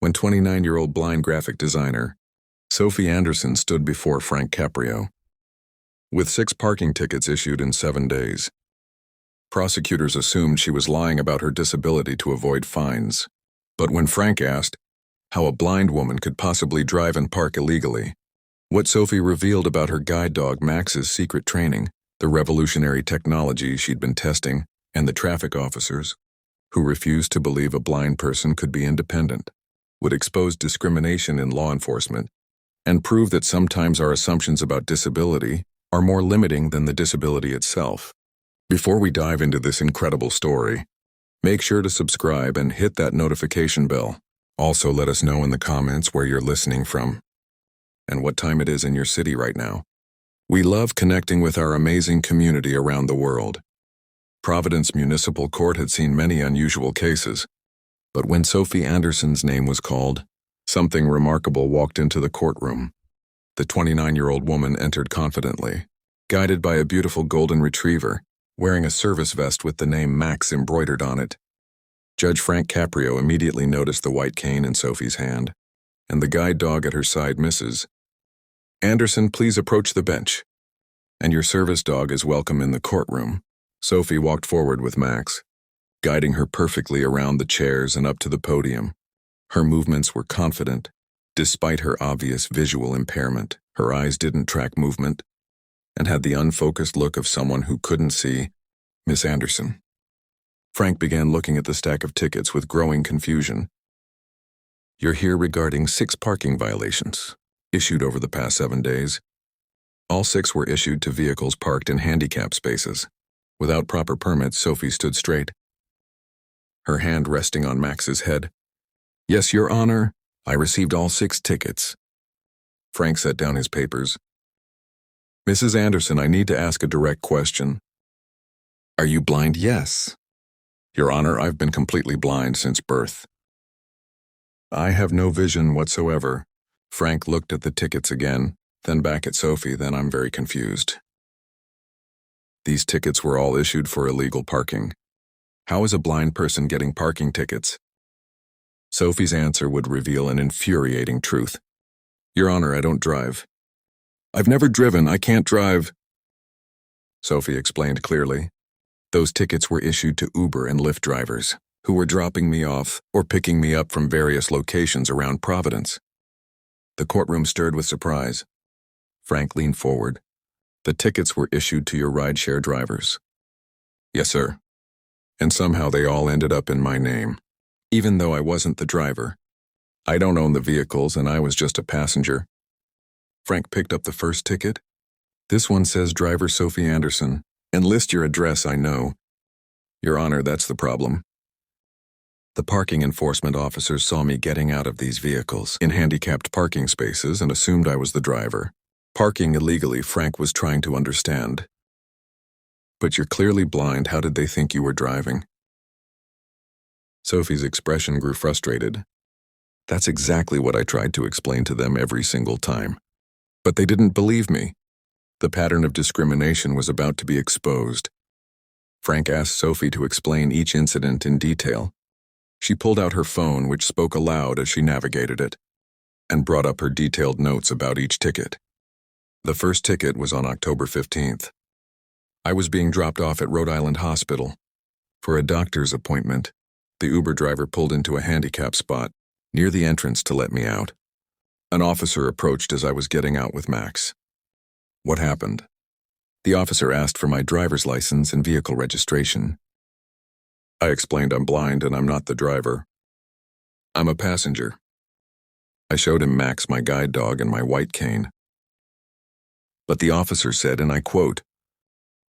when 29-year-old blind graphic designer Sophie Anderson stood before Frank Caprio. With 6 parking tickets issued in 7 days, prosecutors assumed she was lying about her disability to avoid fines. But when Frank asked how a blind woman could possibly drive and park illegally, what Sophie revealed about her guide dog Max's secret training, the revolutionary technology she'd been testing, and the traffic officers, who refused to believe a blind person could be independent, would expose discrimination in law enforcement and prove that sometimes our assumptions about disability are more limiting than the disability itself. Before we dive into this incredible story, make sure to subscribe and hit that notification bell. Also, let us know in the comments where you're listening from and what time it is in your city right now. We love connecting with our amazing community around the world. Providence Municipal Court had seen many unusual cases, but when Sophie Anderson's name was called, something remarkable walked into the courtroom. The 29-year-old woman entered confidently, guided by a beautiful golden retriever, wearing a service vest with the name Max embroidered on it. Judge Frank Caprio immediately noticed the white cane in Sophie's hand, and the guide dog at her side, Mrs. Anderson, please approach the bench. And your service dog is welcome in the courtroom. Sophie walked forward with Max, guiding her perfectly around the chairs and up to the podium. Her movements were confident, despite her obvious visual impairment. Her eyes didn't track movement and had the unfocused look of someone who couldn't see Miss Anderson. Frank began looking at the stack of tickets with growing confusion. You're here regarding 6 parking violations issued over the past 7 days. All 6 were issued to vehicles parked in handicap spaces. Without proper permits, Sophie stood straight, her hand resting on Max's head. Yes, Your Honor, I received all 6 tickets. Frank set down his papers. Mrs. Anderson, I need to ask a direct question. Are you blind? Yes. Your Honor, I've been completely blind since birth. I have no vision whatsoever. Frank looked at the tickets again, then back at Sophie. Then I'm very confused. These tickets were all issued for illegal parking. How is a blind person getting parking tickets? Sophie's answer would reveal an infuriating truth. Your Honor, I don't drive. I've never driven. I can't drive. Sophie explained clearly. Those tickets were issued to Uber and Lyft drivers, who were dropping me off or picking me up from various locations around Providence. The courtroom stirred with surprise. Frank leaned forward. The tickets were issued to your rideshare drivers. Yes, sir. And somehow they all ended up in my name, even though I wasn't the driver. I don't own the vehicles and I was just a passenger. Frank picked up the first ticket. This one says driver Sophie Anderson, and list your address. I know. Your Honor, that's the problem. The parking enforcement officers saw me getting out of these vehicles in handicapped parking spaces and assumed I was the driver. Parking illegally, Frank was trying to understand. But you're clearly blind. How did they think you were driving? Sophie's expression grew frustrated. That's exactly what I tried to explain to them every single time. But they didn't believe me. The pattern of discrimination was about to be exposed. Frank asked Sophie to explain each incident in detail. She pulled out her phone, which spoke aloud as she navigated it, and brought up her detailed notes about each ticket. The first ticket was on October 15th. I was being dropped off at Rhode Island Hospital for a doctor's appointment. The Uber driver pulled into a handicap spot near the entrance to let me out. An officer approached as I was getting out with Max. What happened? The officer asked for my driver's license and vehicle registration. I explained I'm blind and I'm not the driver. I'm a passenger. I showed him Max, my guide dog, and my white cane. But the officer said, and I quote,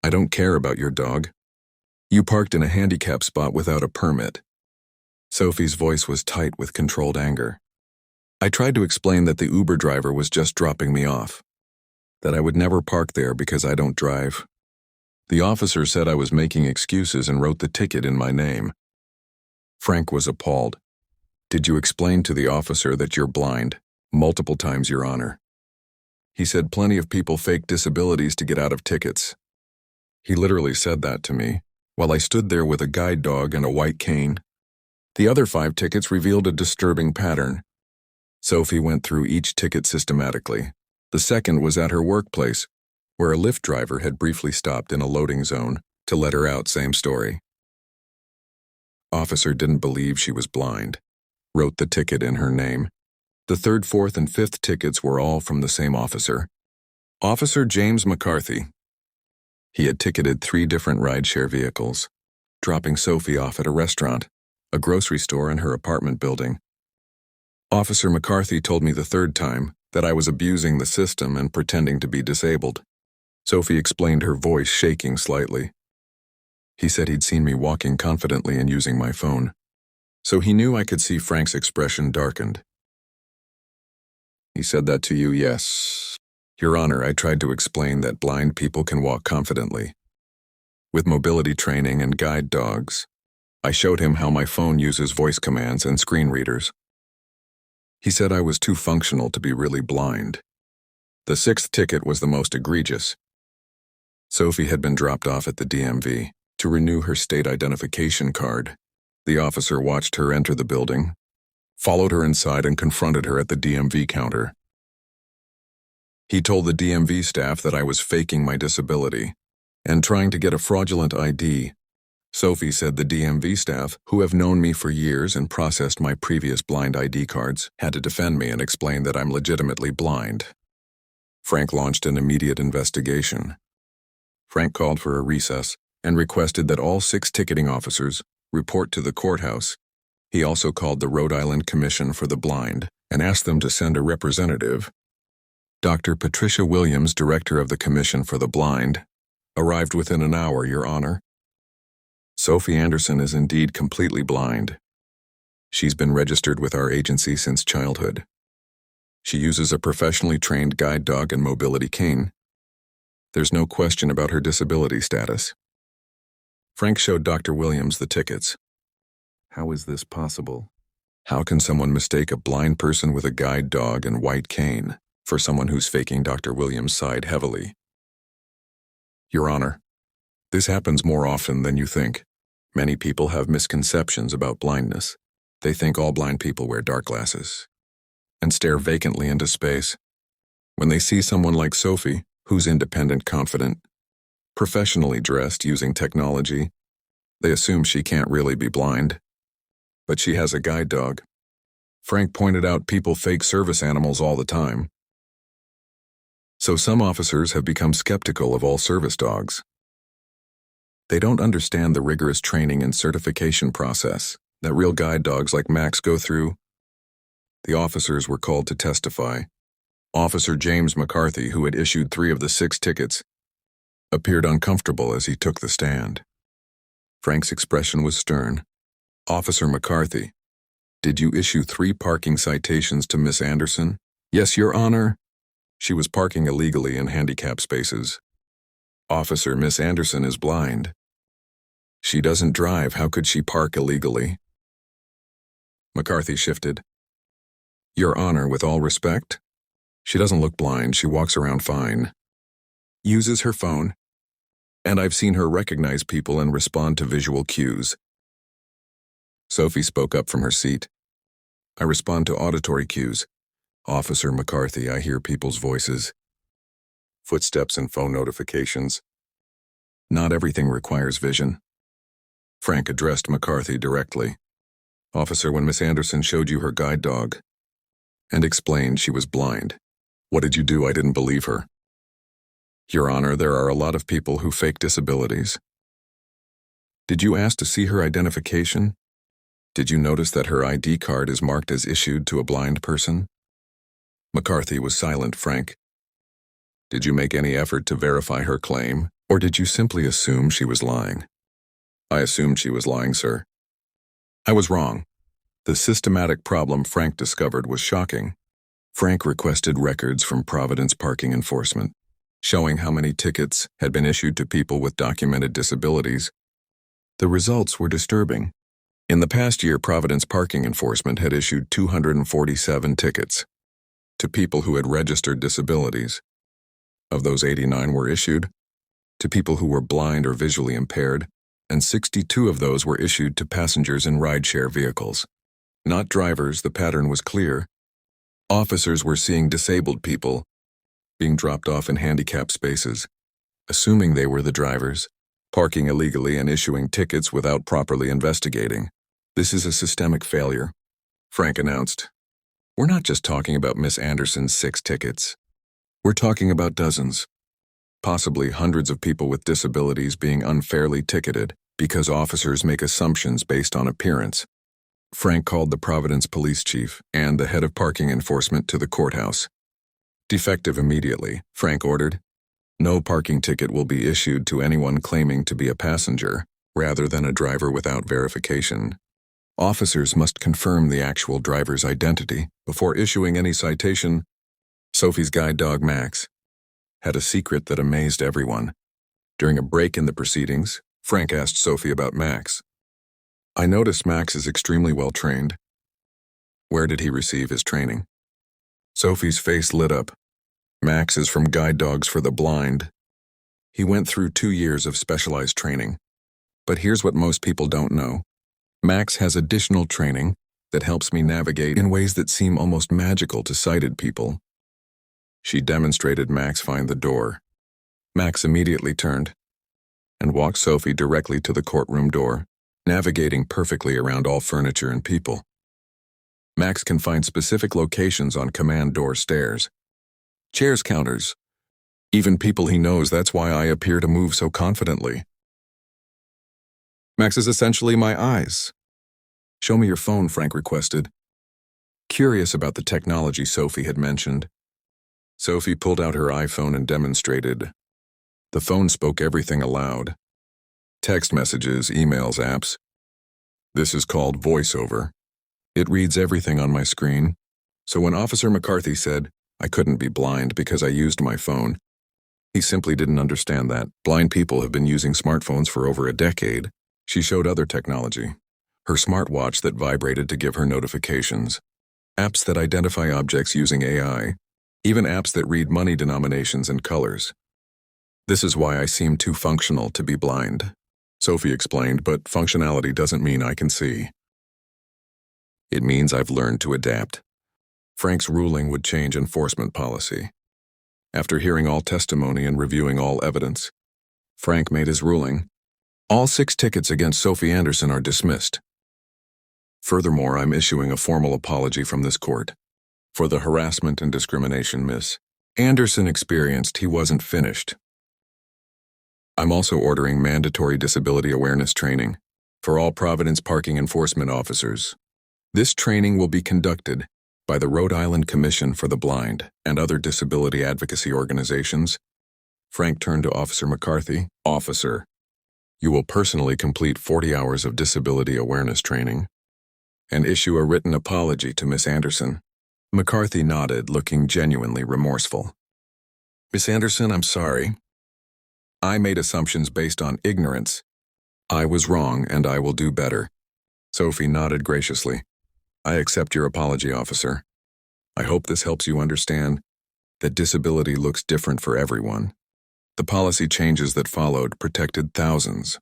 I don't care about your dog. You parked in a handicap spot without a permit. Sophie's voice was tight with controlled anger. I tried to explain that the Uber driver was just dropping me off, that I would never park there because I don't drive. The officer said I was making excuses and wrote the ticket in my name. Frank was appalled. Did you explain to the officer that you're blind? Multiple times, Your Honor. He said plenty of people fake disabilities to get out of tickets. He literally said that to me while I stood there with a guide dog and a white cane. The other 5 tickets revealed a disturbing pattern. Sophie went through each ticket systematically. The second was at her workplace, where a Lyft driver had briefly stopped in a loading zone to let her out. Same story. Officer didn't believe she was blind. Wrote the ticket in her name. The 3rd, 4th, and 5th tickets were all from the same officer. Officer James McCarthy. He had ticketed 3 different rideshare vehicles, dropping Sophie off at a restaurant, a grocery store, and her apartment building. Officer McCarthy told me the 3rd time that I was abusing the system and pretending to be disabled. Sophie explained, her voice shaking slightly. He said he'd seen me walking confidently and using my phone, so he knew I could see Frank's expression darkened. He said that to you? Yes. Your Honor, I tried to explain that blind people can walk confidently. With mobility training and guide dogs, I showed him how my phone uses voice commands and screen readers. He said I was too functional to be really blind. The 6th ticket was the most egregious. Sophie had been dropped off at the DMV to renew her state identification card. The officer watched her enter the building, followed her inside, and confronted her at the DMV counter. He told the DMV staff that I was faking my disability and trying to get a fraudulent ID. Sophie said the DMV staff, who have known me for years and processed my previous blind ID cards, had to defend me and explain that I'm legitimately blind. Frank launched an immediate investigation. Frank called for a recess and requested that all 6 ticketing officers report to the courthouse. He also called the Rhode Island Commission for the Blind and asked them to send a representative. Dr. Patricia Williams, director of the Commission for the Blind, arrived within an hour, Your Honor. Sophie Anderson is indeed completely blind. She's been registered with our agency since childhood. She uses a professionally trained guide dog and mobility cane. There's no question about her disability status. Frank showed Dr. Williams the tickets. How is this possible? How can someone mistake a blind person with a guide dog and white cane for someone who's faking? Dr. Williams sighed heavily. Your Honor, this happens more often than you think. Many people have misconceptions about blindness. They think all blind people wear dark glasses and stare vacantly into space. When they see someone like Sophie, who's independent, confident, professionally dressed using technology, they assume she can't really be blind. But she has a guide dog. Frank pointed out people fake service animals all the time. So some officers have become skeptical of all service dogs. They don't understand the rigorous training and certification process that real guide dogs like Max go through. The officers were called to testify. Officer James McCarthy, who had issued 3 of the 6 tickets, appeared uncomfortable as he took the stand. Frank's expression was stern. Officer McCarthy, did you issue 3 parking citations to Miss Anderson? Yes, Your Honor. She was parking illegally in handicap spaces. Officer, Miss Anderson is blind. She doesn't drive. How could she park illegally? McCarthy shifted. Your Honor, with all respect, she doesn't look blind. She walks around fine. Uses her phone. And I've seen her recognize people and respond to visual cues. Sophie spoke up from her seat. I respond to auditory cues. Officer McCarthy, I hear people's voices, footsteps, and phone notifications. Not everything requires vision. Frank addressed McCarthy directly. Officer, when Miss Anderson showed you her guide dog and explained she was blind, what did you do? I didn't believe her. Your Honor, there are a lot of people who fake disabilities. Did you ask to see her identification? Did you notice that her ID card is marked as issued to a blind person? McCarthy was silent. Frank, did you make any effort to verify her claim, or did you simply assume she was lying? I assumed she was lying, sir. I was wrong. The systematic problem Frank discovered was shocking. Frank requested records from Providence Parking Enforcement, showing how many tickets had been issued to people with documented disabilities. The results were disturbing. In the past year, Providence Parking Enforcement had issued 247 tickets to people who had registered disabilities. Of those, 89 were issued to people who were blind or visually impaired. and 62 of those were issued to passengers in rideshare vehicles. Not drivers, the pattern was clear. Officers were seeing disabled people being dropped off in handicapped spaces, assuming they were the drivers, parking illegally and issuing tickets without properly investigating. This is a systemic failure, Frank announced. We're not just talking about Miss Anderson's 6 tickets. We're talking about dozens, possibly hundreds of people with disabilities being unfairly ticketed because officers make assumptions based on appearance. Frank called the Providence police chief and the head of parking enforcement to the courthouse. Defective immediately, Frank ordered. No parking ticket will be issued to anyone claiming to be a passenger, rather than a driver without verification. Officers must confirm the actual driver's identity before issuing any citation. Sophie's guide dog, Max, had a secret that amazed everyone. During a break in the proceedings, Frank asked Sophie about Max. I noticed Max is extremely well trained. Where did he receive his training? Sophie's face lit up. Max is from Guide Dogs for the Blind. He went through 2 years of specialized training. But here's what most people don't know. Max has additional training that helps me navigate in ways that seem almost magical to sighted people. She demonstrated Max find the door. Max immediately turned and walked Sophie directly to the courtroom door, navigating perfectly around all furniture and people. Max can find specific locations on command door stairs, chairs, counters, even people he knows. That's why I appear to move so confidently. Max is essentially my eyes. Show me your phone, Frank requested. Curious about the technology Sophie had mentioned, Sophie pulled out her iPhone and demonstrated. The phone spoke everything aloud. Text messages, emails, apps. This is called voiceover. It reads everything on my screen. So when Officer McCarthy said I couldn't be blind because I used my phone, he simply didn't understand that. Blind people have been using smartphones for over a decade. She showed other technology. Her smartwatch that vibrated to give her notifications. Apps that identify objects using AI. Even apps that read money denominations and colors. This is why I seem too functional to be blind, Sophie explained, but functionality doesn't mean I can see. It means I've learned to adapt. Frank's ruling would change enforcement policy. After hearing all testimony and reviewing all evidence, Frank made his ruling. All 6 tickets against Sophie Anderson are dismissed. Furthermore, I'm issuing a formal apology from this court for the harassment and discrimination Miss Anderson experienced. He wasn't finished. I'm also ordering mandatory disability awareness training for all Providence parking enforcement officers. This training will be conducted by the Rhode Island Commission for the Blind and other disability advocacy organizations. Frank turned to Officer McCarthy. Officer, you will personally complete 40 hours of disability awareness training and issue a written apology to Miss Anderson. McCarthy nodded, looking genuinely remorseful. Miss Anderson, I'm sorry. I made assumptions based on ignorance. I was wrong, and I will do better. Sophie nodded graciously. I accept your apology, officer. I hope this helps you understand that disability looks different for everyone. The policy changes that followed protected thousands.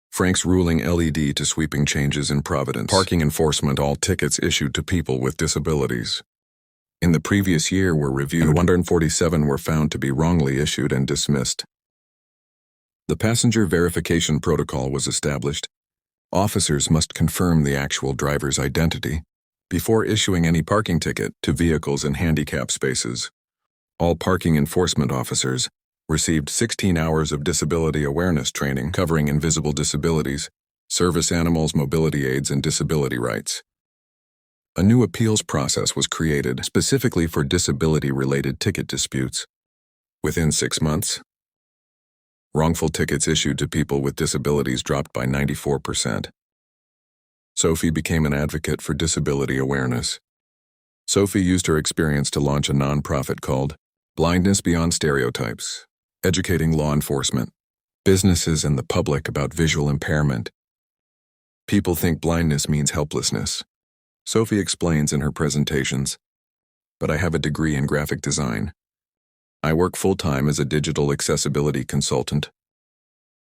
Frank's ruling led to sweeping changes in Providence parking enforcement. All tickets issued to people with disabilities in the previous year were reviewed, and 147 were found to be wrongly issued and dismissed. The passenger verification protocol was established. Officers must confirm the actual driver's identity before issuing any parking ticket to vehicles in handicap spaces. All parking enforcement officers received 16 hours of disability awareness training covering invisible disabilities, service animals, mobility aids, and disability rights. A new appeals process was created specifically for disability-related ticket disputes. Within 6 months, wrongful tickets issued to people with disabilities dropped by 94%. Sophie became an advocate for disability awareness. Sophie used her experience to launch a nonprofit called Blindness Beyond Stereotypes, educating law enforcement, businesses, and the public about visual impairment. People think blindness means helplessness, Sophie explains in her presentations, but I have a degree in graphic design. I work full-time as a digital accessibility consultant.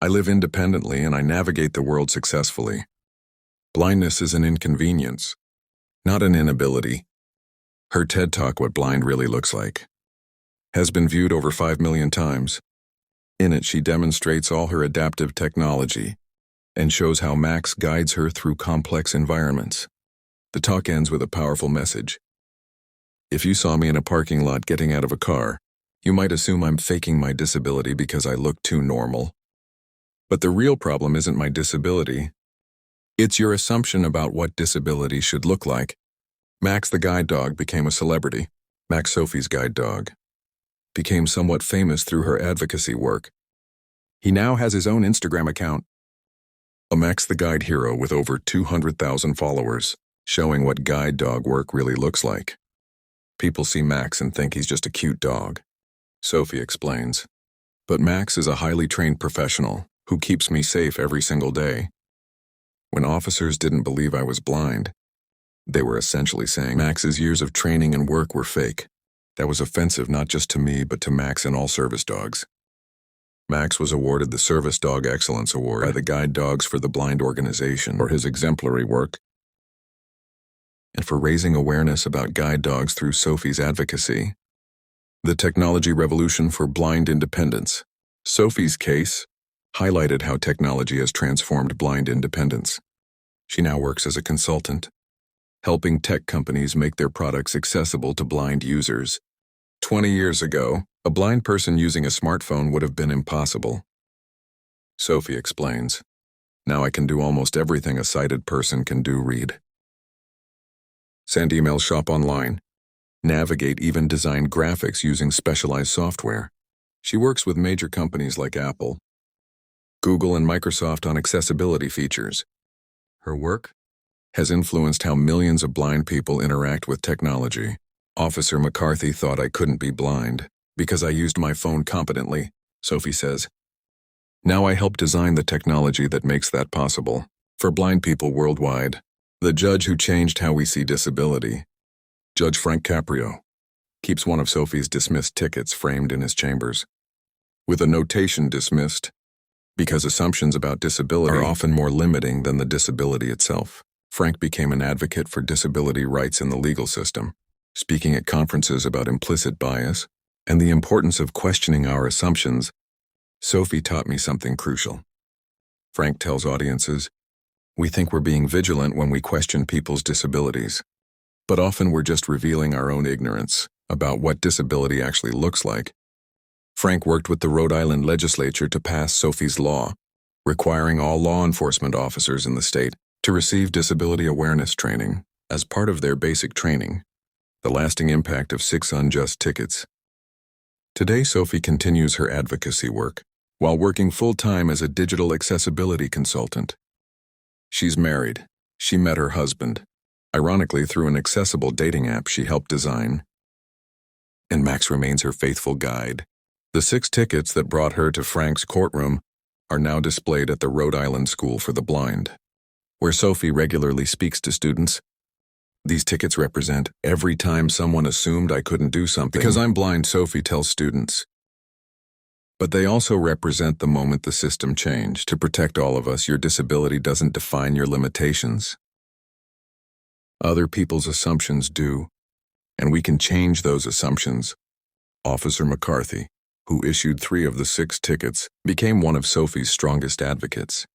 I live independently and I navigate the world successfully. Blindness is an inconvenience, not an inability. Her TED Talk, What Blind Really Looks Like, has been viewed over 5 million times. In it, she demonstrates all her adaptive technology and shows how Max guides her through complex environments. The talk ends with a powerful message. If you saw me in a parking lot getting out of a car, you might assume I'm faking my disability because I look too normal. But the real problem isn't my disability. It's your assumption about what disability should look like. Max the guide dog became a celebrity. Max, Sophie's guide dog, became somewhat famous through her advocacy work. He now has his own Instagram account, a Max the Guide hero with over 200,000 followers, showing what guide dog work really looks like. People see Max and think he's just a cute dog. Sophie explains. But Max is a highly trained professional who keeps me safe every single day. When officers didn't believe I was blind, they were essentially saying Max's years of training and work were fake. That was offensive not just to me but to Max and all service dogs. Max was awarded the Service Dog Excellence Award by the Guide Dogs for the Blind organization for his exemplary work and for raising awareness about guide dogs through Sophie's advocacy. The technology revolution for blind independence. Sophie's case highlighted how technology has transformed blind independence. She now works as a consultant, helping tech companies make their products accessible to blind users. 20 years ago, a blind person using a smartphone would have been impossible. Sophie explains, now I can do almost everything a sighted person can do. Read, send emails, shop online, navigate, even design graphics using specialized software. She works with major companies like Apple, Google, and Microsoft on accessibility features. Her work has influenced how millions of blind people interact with technology. Officer McCarthy thought I couldn't be blind because I used my phone competently, Sophie says. Now I help design the technology that makes that possible for blind people worldwide. The judge who changed how we see disability, Judge Frank Caprio, keeps one of Sophie's dismissed tickets framed in his chambers, with a notation dismissed, because assumptions about disability are often more limiting than the disability itself. Frank became an advocate for disability rights in the legal system, speaking at conferences about implicit bias and the importance of questioning our assumptions. Sophie taught me something crucial. Frank tells audiences, we think we're being vigilant when we question people's disabilities, but often we're just revealing our own ignorance about what disability actually looks like. Frank worked with the Rhode Island legislature to pass Sophie's law, requiring all law enforcement officers in the state to receive disability awareness training as part of their basic training. The lasting impact of 6 unjust tickets. Today, Sophie continues her advocacy work while working full-time as a digital accessibility consultant. She's married. She met her husband, ironically through an accessible dating app she helped design. And Max remains her faithful guide. The 6 tickets that brought her to Frank's courtroom are now displayed at the Rhode Island School for the Blind, where Sophie regularly speaks to students. These tickets represent every time someone assumed I couldn't do something because I'm blind, Sophie tells students. But they also represent the moment the system changed to protect all of us. Your disability doesn't define your limitations. Other people's assumptions do, and we can change those assumptions. Officer McCarthy, who issued 3 of the 6 tickets, became one of Sophie's strongest advocates.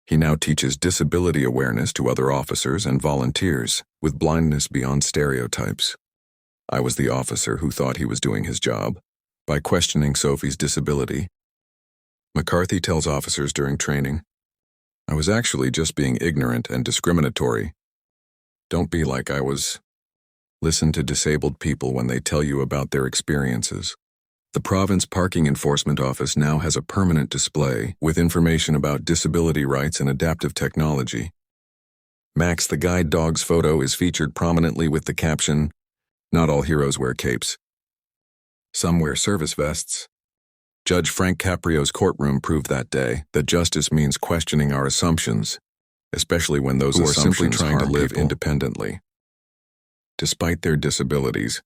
He now teaches disability awareness to other officers and volunteers with blindness beyond stereotypes. I was the officer who thought he was doing his job by questioning Sophie's disability. McCarthy tells officers during training, I was actually just being ignorant and discriminatory. Don't be like I was. Listen to disabled people when they tell you about their experiences. The Province Parking Enforcement Office now has a permanent display with information about disability rights and adaptive technology. Max the guide dog's photo is featured prominently with the caption, not all heroes wear capes. Some wear service vests. Judge Frank Caprio's courtroom proved that day that justice means questioning our assumptions, especially when those who are simply trying to live independently. Despite their disabilities,